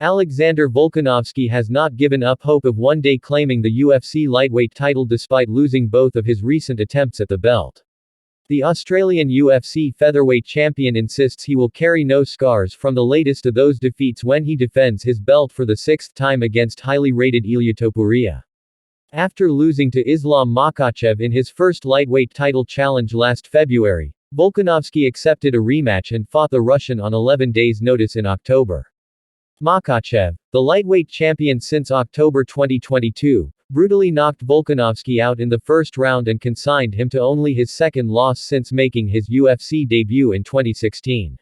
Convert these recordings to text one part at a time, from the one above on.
Alexander Volkanovski has not given up hope of one day claiming the UFC lightweight title despite losing both of his recent attempts at the belt. The Australian UFC featherweight champion insists he will carry no scars from the latest of those defeats when he defends his belt for the sixth time against highly rated Ilia Topuria. After losing to Islam Makhachev in his first lightweight title challenge last February, Volkanovski accepted a rematch and fought the Russian on 11 days' notice in October. Makhachev, the lightweight champion since October 2022, brutally knocked Volkanovski out in the first round and consigned him to only his second loss since making his UFC debut in 2016.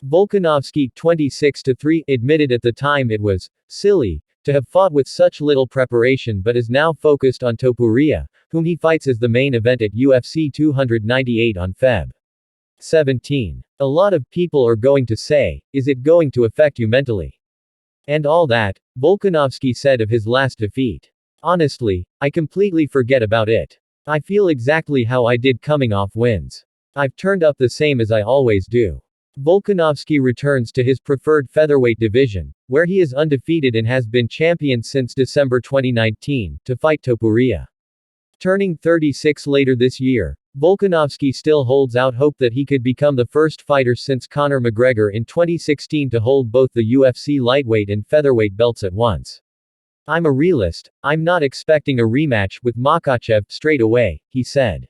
Volkanovski, 26-3, admitted at the time it was silly to have fought with such little preparation but is now focused on Topuria, whom he fights as the main event at UFC 298 on Feb. 17. A lot of people are going to say, is it going to affect you mentally? And all that, Volkanovski said of his last defeat. Honestly, I completely forget about it. I feel exactly how I did coming off wins. I've turned up the same as I always do. Volkanovski returns to his preferred featherweight division, where he is undefeated and has been champion since December 2019, to fight Topuria. Turning 36 later this year, Volkanovski still holds out hope that he could become the first fighter since Conor McGregor in 2016 to hold both the UFC lightweight and featherweight belts at once. I'm a realist, I'm not expecting a rematch with Makhachev straight away, he said.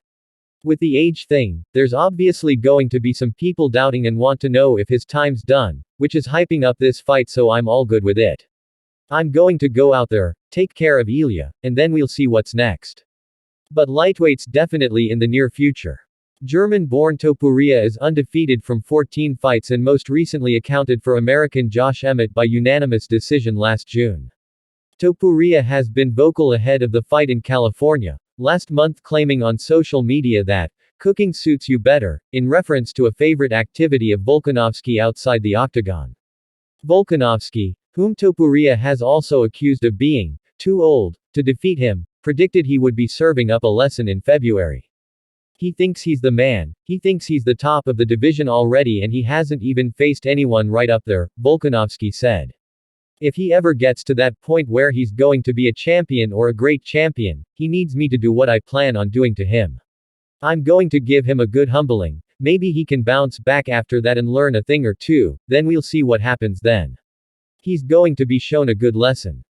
With the age thing, there's obviously going to be some people doubting and want to know if his time's done, which is hyping up this fight, so I'm all good with it. I'm going to go out there, take care of Ilia, and then we'll see what's next. But lightweight's definitely in the near future. German-born Topuria is undefeated from 14 fights and most recently accounted for American Josh Emmett by unanimous decision last June. Topuria has been vocal ahead of the fight in California, last month claiming on social media that, cooking suits you better, in reference to a favorite activity of Volkanovski outside the octagon. Volkanovski, whom Topuria has also accused of being too old to defeat him, predicted he would be serving up a lesson in February. He thinks he's the man, he thinks he's the top of the division already and he hasn't even faced anyone right up there, Volkanovski said. If he ever gets to that point where he's going to be a champion or a great champion, he needs me to do what I plan on doing to him. I'm going to give him a good humbling, maybe he can bounce back after that and learn a thing or two, then we'll see what happens then. He's going to be shown a good lesson.